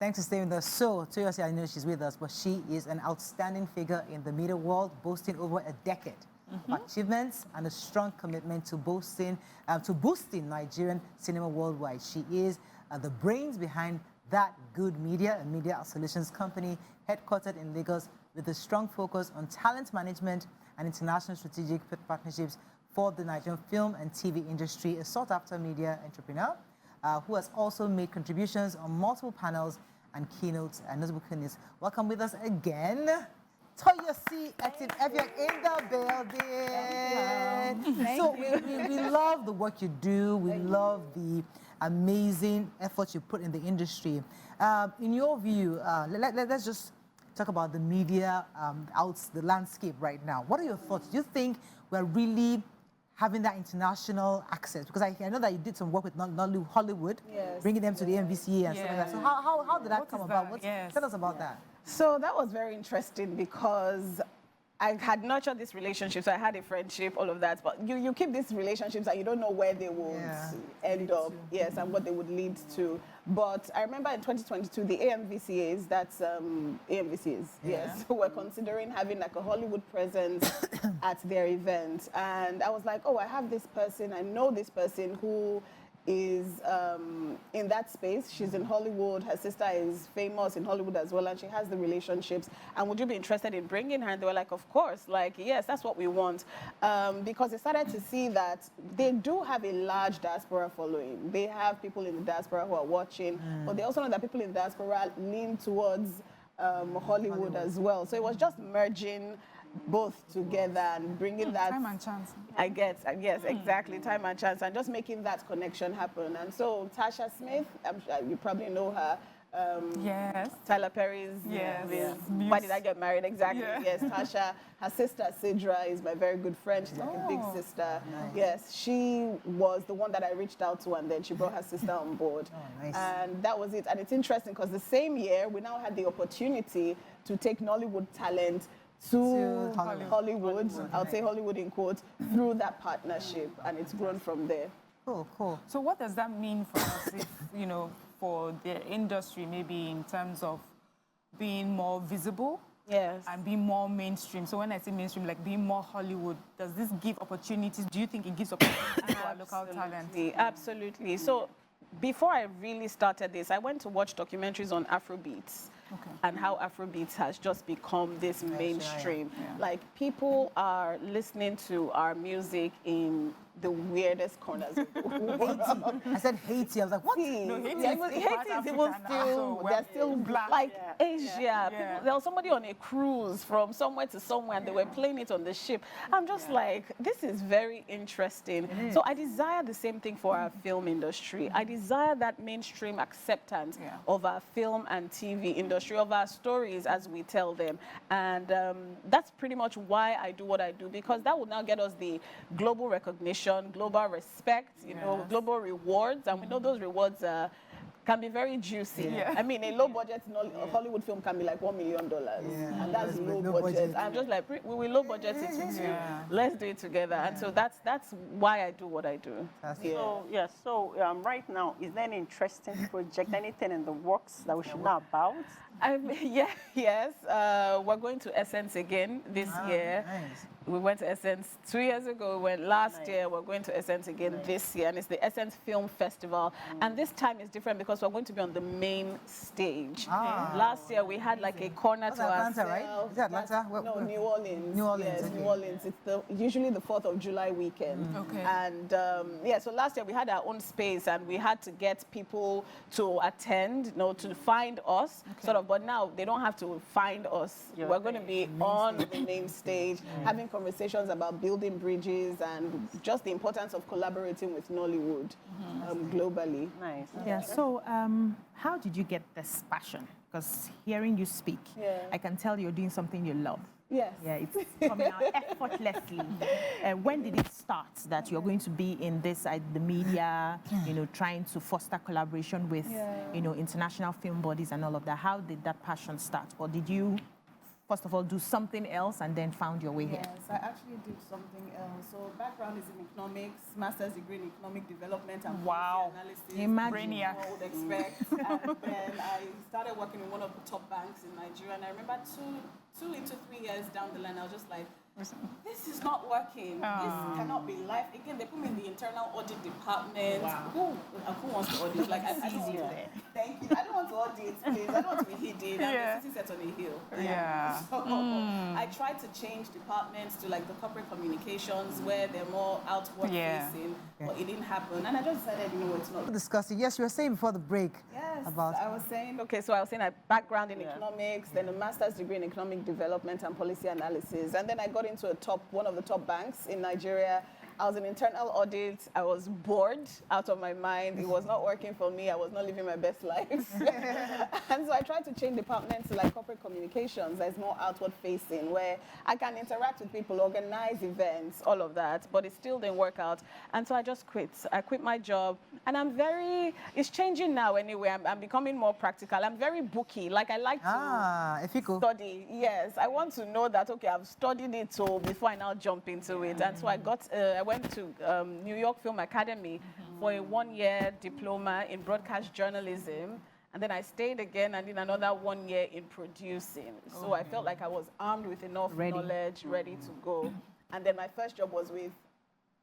Thanks for staying with us. So, Toyosi, I know she's with us, but she is an outstanding figure in the media world, boasting over a decade of achievements and a strong commitment to boosting Nigerian cinema worldwide. She is the brains behind That Good Media, a media solutions company headquartered in Lagos with a strong focus on talent management and international strategic partnerships for the Nigerian film and TV industry, a sought-after media entrepreneur who has also made contributions on multiple panels and keynotes and notable keynotes. Welcome with us again, Toyosi Etim Effiong in the building. So we love the work you do. We love the amazing effort you put in the industry. In your view, let's just talk about the media, the landscape right now. What are your thoughts? Do you think we're really having that international access? Because I know that you did some work with Hollywood, bringing them to the MVCA and stuff like that. So how did that come about? Tell us about that. So that was very interesting because I had nurtured this relationship, so I had a friendship, all of that. But you keep these relationships and you don't know where they would end up, and what they would lead to. But I remember in 2022, the AMVCAs, that's AMVCAs, were considering having like a Hollywood presence at their event. And I was like, oh, I have this person, I know this person who is in that space. She's in Hollywood. Her sister is famous in Hollywood as well, and she has the relationships. And would you be interested in bringing her? And they were like, of course. Like, yes, that's what we want. Because they started to see that they do have a large diaspora following. They have people in the diaspora who are watching, but they also know that people in the diaspora lean towards Hollywood as well. So it was just merging both together and bringing that time and chance. Yes, exactly, time and chance, and just making that connection happen. And so Tasha Smith, I'm sure you probably know her. Yes. Tyler Perry's. Yes. Why Did I Get Married? Exactly. Yeah. Yes, Tasha. Her sister Sidra is my very good friend. She's like a big sister. Nice. Yes, she was the one that I reached out to, and then she brought her sister on board. Oh, nice. And that was it. And it's interesting because the same year we now had the opportunity to take Nollywood talent to Hollywood. I would say Hollywood in quotes, through that partnership, and it's grown from there. Cool. So what does that mean for us, if, for the industry, maybe in terms of being more visible? Yes. And being more mainstream. So when I say mainstream, like being more Hollywood, does this give opportunities? Do you think it gives opportunities to our local talent? Absolutely. So before I really started this, I went to watch documentaries on Afrobeats. And how Afrobeats has just become this mainstream. Like, people are listening to our music in the weirdest corners of the world. I said Haiti. I was like, what? No, Haiti is even still, they're still black. Like Asia. People, there was somebody on a cruise from somewhere to somewhere, and they were playing it on the ship. I'm just like, this is very interesting. So I desire the same thing for our film industry. I desire that mainstream acceptance of our film and TV industry, of our stories as we tell them. And that's pretty much why I do what I do, because that will now get us the global recognition, global respect, global rewards, and we know those rewards can be very juicy. I mean, a low budget Hollywood film can be like $1 million, and that's low budget. I'm just like, we will low budget it with you. Let's do it together. And so that's why I do what I do. So right now, is there an interesting project, anything in the works that we should know about? Yes. We're going to Essence again this year. Nice. We went to Essence 2 years ago. We went last year. We're going to Essence again this year. And it's the Essence Film Festival. And this time is different because we're going to be on the main stage. Last year, we had like a corner to ourselves. Atlanta, right? Is that Atlanta? No, New Orleans. New Orleans. Yes, New Orleans. It's usually the 4th of July weekend. And so last year we had our own space, and we had to get people to attend, to find us, sort of. But now they don't have to find us. We're going to be on the main stage, having conversations about building bridges and just the importance of collaborating with Nollywood globally. Nice. Yeah, so how did you get this passion? Because hearing you speak, I can tell you're doing something you love. Yes. Yeah, it's coming out effortlessly. When did it start that you're going to be in this, the media, trying to foster collaboration with, international film bodies and all of that? How did that passion start? Or did you first of all, do something else and then found your way here? Yes, I actually did something else. So background is in economics, master's degree in economic development and Wow. policy analysis. Imagine. You know, would expect. And then I started working in one of the top banks in Nigeria. And I remember two into 3 years down the line, I was just like, this is not working. This cannot be life. Again, they put me in the internal audit department. Wow. Who wants to audit? Like, I don't want to. Thank you. I don't want to audit, please. I don't want to be hidden. I'm sitting set on a hill. Yeah. So I tried to change departments to like the corporate communications where they're more outward facing, but it didn't happen. And I just decided, you know, it's not. Discussing. Yes, you were saying before the break. Yes, about. I was saying. Okay, so I was saying a background in economics, then a master's degree in economic development and policy analysis, and then I got into one of the top banks in Nigeria. I was in internal audit. I was bored out of my mind. It was not working for me. I was not living my best life. And so I tried to change departments to like corporate communications that's more outward facing, where I can interact with people, organize events, all of that, but it still didn't work out. And so I just quit. I quit my job. And it's changing now anyway. I'm becoming more practical. I'm very booky. Like I like to study. Yes, I want to know that, okay, I've studied it so before I now jump into it. And so I went to New York Film Academy for a 1-year diploma in broadcast journalism. And then I stayed again and did another 1 year in producing. So I felt like I was armed with enough knowledge, ready to go. And then my first job was with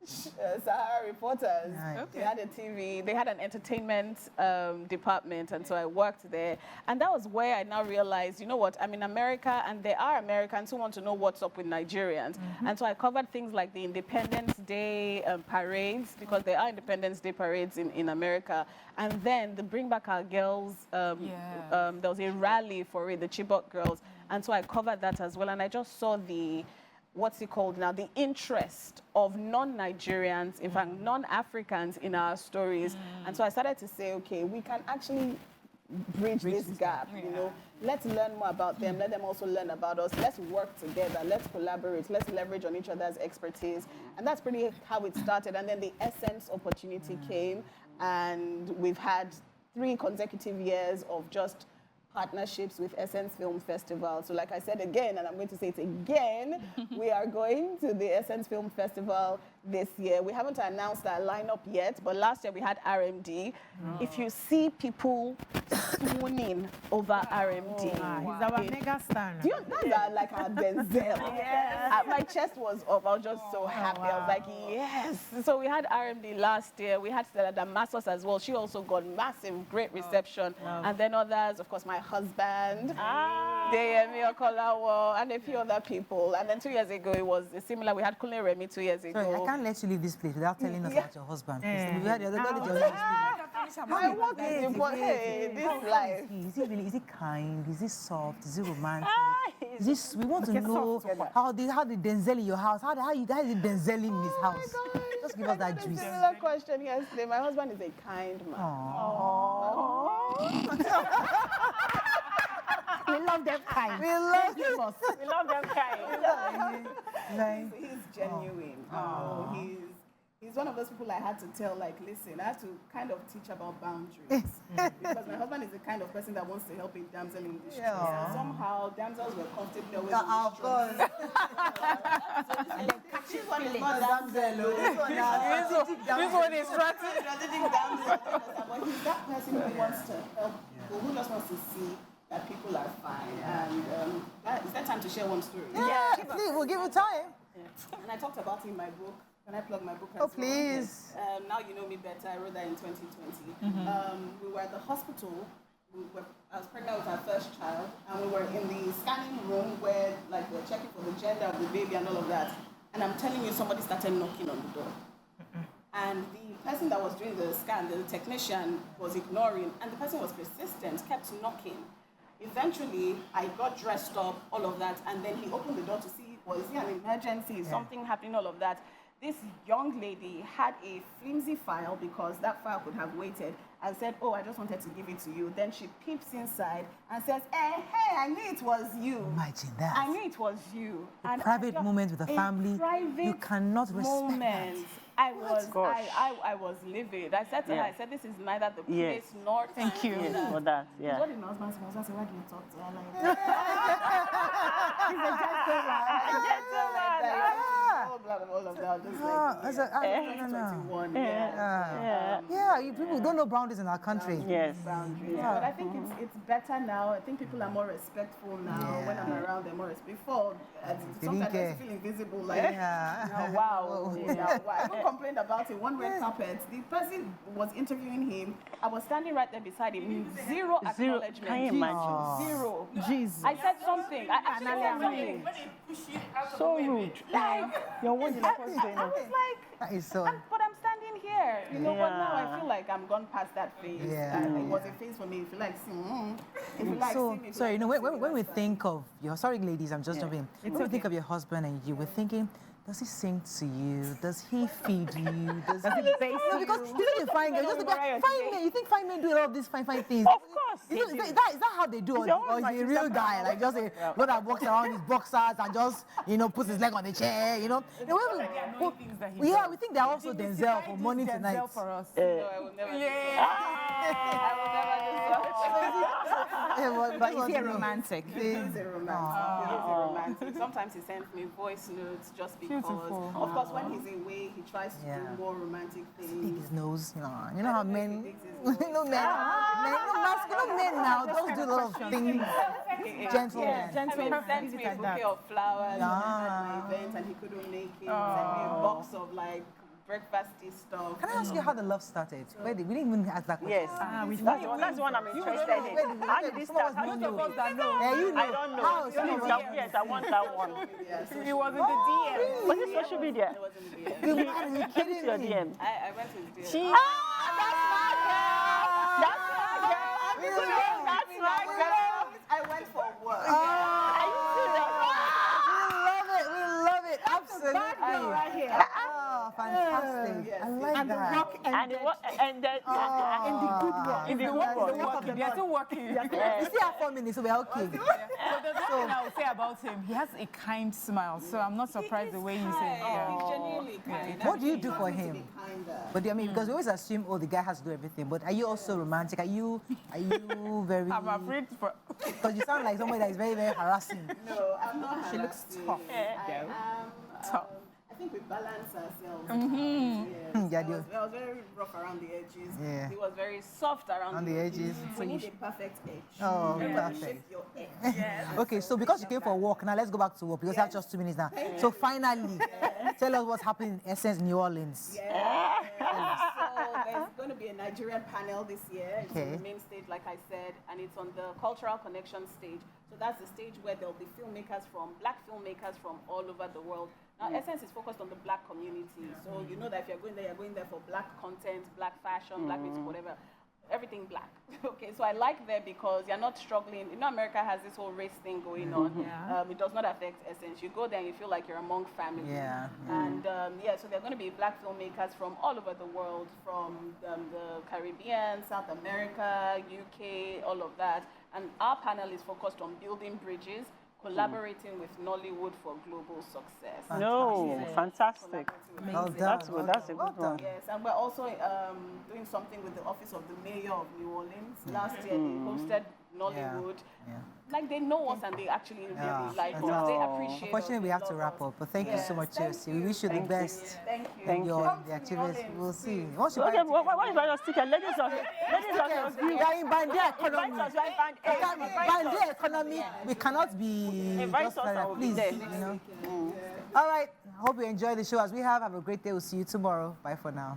Sahara Reporters. Nice. Okay. They had a TV, they had an entertainment department, and so I worked there. And that was where I now realized, you know what, I'm in America, and there are Americans who want to know what's up with Nigerians. And so I covered things like the Independence Day parades, because there are Independence Day parades in America. And then the Bring Back Our Girls, there was a rally for it, the Chibok girls. And so I covered that as well. And I just saw what's it called now, the interest of non-Nigerians, in fact, non-Africans in our stories. And so I started to say, okay, we can actually bridge this gap, you know. Let's learn more about them. Let them also learn about us. Let's work together. Let's collaborate. Let's leverage on each other's expertise. And that's pretty how it started. And then the Essence opportunity came, and we've had 3 consecutive years of just partnerships with Essence Film Festival. So like I said again, and I'm going to say it again, we are going to the Essence Film Festival this year. We haven't announced our lineup yet, but last year we had RMD. If you see people swooning over RMD. He's our mega star. That's like our Denzel. My chest was up. I was just so happy. I was like, yes. So we had RMD last year. We had Stella Damascus as well. She also got massive, great reception. And then others, of course, my husband, Deyemi Okolawo, and a few other people. And then 2 years ago, it was similar. We had Kunle Remi 2 years ago. Sorry, I can't let you leave this place without telling us about your husband. We had the other I want this, but hey, this life. Is he kind? Is he soft? Is he romantic? We want to know how the Denzel in your house. How is the Denzel in his house? Just give us that juice. Similar question yesterday. My husband is a kind man. Aww. We love them kind. We love them kind. He's genuine. He's one of those people I had to tell, like, listen, I had to kind of teach about boundaries. Because my husband is the kind of person that wants to help in damsel in distress. And somehow, damsels were comfortably always of course. This one is not damsel. This one is strategic damsel. But he's that person who wants to help people, who just wants to see that people are fine. And is that time to share one story? Yeah, please, we'll give you time. And I talked about it in my book. Can I plug my book as well? Oh, please. Now You Know Me Better. I wrote that in 2020. We were at the hospital. I was pregnant with our first child, and we were in the scanning room where, like, we're checking for the gender of the baby and all of that. And I'm telling you, somebody started knocking on the door. And the person that was doing the scan, the technician, was ignoring, and the person was persistent, kept knocking. Eventually, I got dressed up, all of that, and then he opened the door to see, was it an emergency, something happening, all of that. This young lady had a flimsy file, because that file could have waited, and said, oh, I just wanted to give it to you. Then she peeps inside and says, hey, I knew it was you. Imagine that. I knew it was you. A private moment with the family. You cannot respect that. I was livid. I said to her, I said, this is neither the place nor time. Thank you. For that, What did my husband say? Why do you talk to her like that? All of that. Just people don't know boundaries in our country. Yes. Boundaries. But I think it's better now. I think people are more respectful now. When I'm around, they're more respectful. Before, sometimes I feel invisible. Like, wow. I even complained about it. One red carpet. The person was interviewing him. I was standing right there beside him. Zero acknowledgement. Can you imagine? Zero. Jesus. I said something. I actually said something. So rude. Like, You're one I was like, That is so. but I'm standing here, but now I feel like I'm gone past that phase. It was a phase for me. If you like, when we think of your, sorry ladies, I'm just jumping. When we think of your husband and you, we're thinking, does he sing to you? Does he feed you? Does he bathe you? Because you think you find girls, just fine men. You think fine men do all of these fine things? Of course. Is that how they do it? Or is he a real guy, like just a guy that walks around his boxers and just puts his leg on the chair, we think they're also Denzel for Morning Tonight. Denzel for us. No, I will never. But Is he a romantic? He's a romantic. Sometimes he sends me voice notes just because. Beautiful. Of course, when he's away, he tries to do more romantic Big things. his nose, you know how men, masculine men now don't do a lot of things. Gentlemen. He sent me a bouquet of flowers at my event, and he couldn't make it. He sent me a box of breakfasty stuff. Can I ask you how the love started? We didn't even ask that question. Yes. That's the one I'm interested in. How did it start? How did it go? I don't know. Yes, I want that one. It was in the DM. Was it social media? It wasn't the DM. Are you kidding Your me? DM. I went to his DM. That's my girl. I went for work. We love it. Absolutely. Right here. Oh, fantastic. I like that. And the good one. In the good one. They are still working. We still have 4 minutes, so we're okay. So there's one thing I would say about him. He has a kind smile, so I'm not surprised the way he's saying. He's genuinely kind. What do you do for him? But because we always assume, the guy has to do everything. But are you also romantic? Are you very? I'm afraid for. Because you sound like somebody that is very, very harassing. No, I'm not. She looks tough. Tough. I think we balance ourselves. I was very rough around the edges. Yeah. He was very soft around the edges. We need a perfect edge. Oh, perfect. Shape your edge. Okay, so because you came for a walk, now let's go back to work because we have just 2 minutes now. So finally, tell us what's happening in Essence, New Orleans. So there's going to be a Nigerian panel this year. It's on the main stage, like I said, and it's on the Cultural Connection stage. So that's the stage where there'll be black filmmakers from all over the world. Now, Essence is focused on the black community. So you know that if you're going there for black content, black fashion, black music, whatever. Everything black. Okay, so I like that because you're not struggling. America has this whole race thing going on. It does not affect Essence. You go there and you feel like you're among family. And so there are going to be black filmmakers from all over the world, from the Caribbean, South America, UK, all of that. And our panel is focused on building bridges, collaborating with Nollywood for global success. Fantastic. Well done. That's good. That's a good one. Yes, and we're also doing something with the Office of the Mayor of New Orleans. Last year, they hosted Nollywood. Like, they know us and they actually really like us. They appreciate us. Unfortunately, we have to wrap up, but thank you so much, Toyosi. We wish you the best. Thank you. Thank you. The activities, we'll see. Once you Okay, buy what is your sticker? Ladies of we are in Bandia economy. Invite us, Bandia economy, we cannot be Invite just us like that, and we'll be please. there. All right, hope you enjoy the show as we have. Have a great day. We'll see you tomorrow. Bye for now.